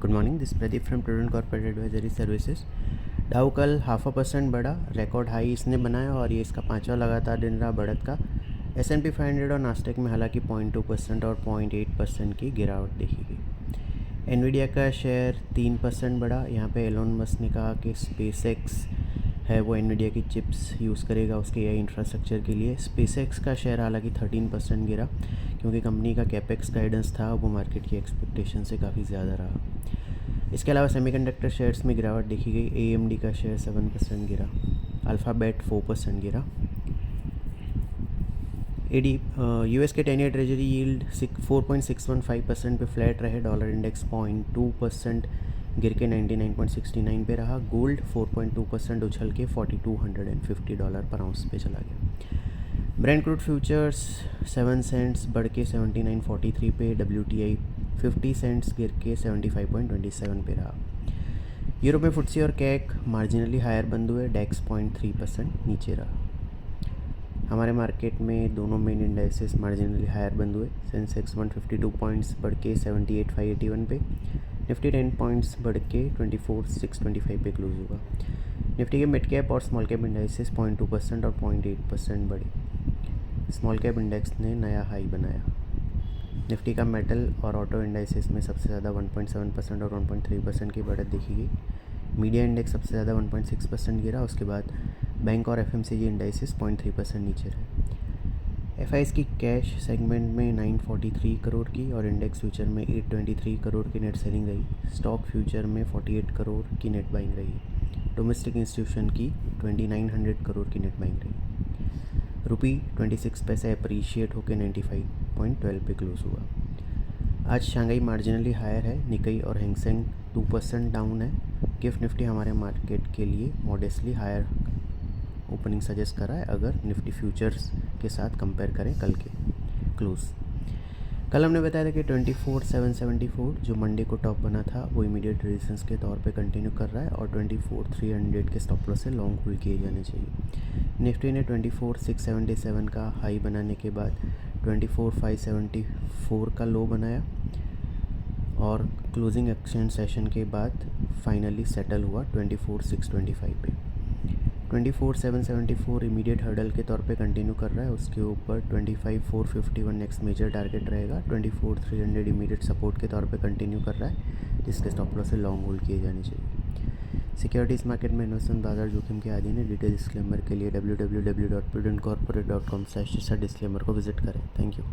Good morning, this Pradeep from prudent corporate advisory services. डाउ कल 0.5% बढ़ा, रिकॉर्ड हाई इसने बनाया और ये इसका पांचवा लगातार दिन रहा बढ़त का। S&P 500 और नास्टेक में हालांकि 0.2% और 0.8% की गिरावट देखी गई। एनवीडिया का शेयर 3% बढ़ा। यहाँ पे एलोन मस्क ने कहा कि स्पेसएक्स है वो एनवीडिया की चिप्स यूज़ करेगा उसके एआई इंफ्रास्ट्रक्चर के लिए। स्पेसएक्स का शेयर हालांकि 13% गिरा क्योंकि कंपनी का कैपेक्स गाइडेंस था वो मार्केट की एक्सपेक्टेशन से काफ़ी ज़्यादा रहा। इसके अलावा सेमीकंडक्टर शेयर्स में गिरावट देखी गई। AMD का शेयर 7% गिरा, अल्फ़ाबेट 4% गिरा। US के 10 ईयर ट्रेजरी यील्ड 4.615% पे फ्लैट रहे। डॉलर इंडेक्स 0.2% गिर के 99.69 पे रहा। गोल्ड 4.2% उछल के $4,250 पर आउंस पे चला गया। ब्रेंट क्रूड फ्यूचर्स 7 सेंट्स बढ़ के 79.43 पे। WTI 50 सेंट्स गिर के 75.27 पे रहा। यूरोप में फुट्सी और कैक मार्जिनली हायर बंद हुए। डेक्स 0.3% नीचे रहा। हमारे मार्केट में दोनों मेन इंडाइसेस मार्जिनली हायर बंद हुए। सेंसेक्स 152 पॉइंट्स बढ़ के 78,581 पे। निफ्टी 10 पॉइंट्स बढ़ के 24,625 पे क्लोज हुआ। निफ्टी के मिड कैप और स्मॉल कैप इंडाइसेस 0.2% और 0.8% बढ़े। स्मॉल कैप इंडेक्स ने नया हाई बनाया। निफ्टी का मेटल और ऑटो इंडाइसेस में सबसे ज़्यादा 1.7% और 1.3% की बढ़त देखी गई। मीडिया इंडेक्स सबसे ज़्यादा 1.6% गिरा। उसके बाद बैंक और FMCG इंडाइसेस 0.3% नीचे रहे। FIs की कैश सेगमेंट में 943 करोड़ की और इंडेक्स फ्यूचर में 823 करोड़ की नेट सेलिंग रही। स्टॉक फ्यूचर में 48 करोड़ की नेट बाइंग रही। डोमेस्टिक इंस्टीट्यूशन की 2900 करोड़ की नेट बाइंग रही। रुपी 26 पैसे अप्रीशिएट होकर 95.12 पे क्लोज हुआ। आज शंघाई मार्जिनली हायर है। निकाई और हैंगसेंग 2% डाउन है। गिफ्ट निफ्टी हमारे मार्केट के लिए मॉडेस्टली हायर ओपनिंग सजेस्ट कर रहा है अगर निफ्टी फ्यूचर्स के साथ कंपेयर करें कल के क्लोज। कल हमने बताया था कि 24,774 जो मंडे को टॉप बना था वो इमीडिएट रेजिस्टेंस के तौर पे कंटिन्यू कर रहा है और 24,300 के स्टॉप लॉस से लॉन्ग होल्ड किए जाने चाहिए। निफ्टी ने 24,677 का हाई बनाने के बाद 24,574 का लो बनाया और क्लोजिंग एक्सचेंज सेशन के बाद फाइनली सेटल हुआ 24,625 पे। 24,774 इमीडिएट हर्डल के तौर पे कंटिन्यू कर रहा है। उसके ऊपर 25,451 नेक्स्ट मेजर टारगेट रहेगा। 24,300 इमीडिएट सपोर्ट के तौर पे कंटिन्यू कर रहा है जिसके स्टॉप लॉस से लॉन्ग होल्ड किए जाने चाहिए। सिक्योरिटीज़ मार्केट में इन्वेस्टमेंट बाजार जोखिम के अधीन है। डिटेल डिस्क्लेमर के लिए www.prudentcorporate.com/डिस्क्लेमर को विजिट करें। Thank you.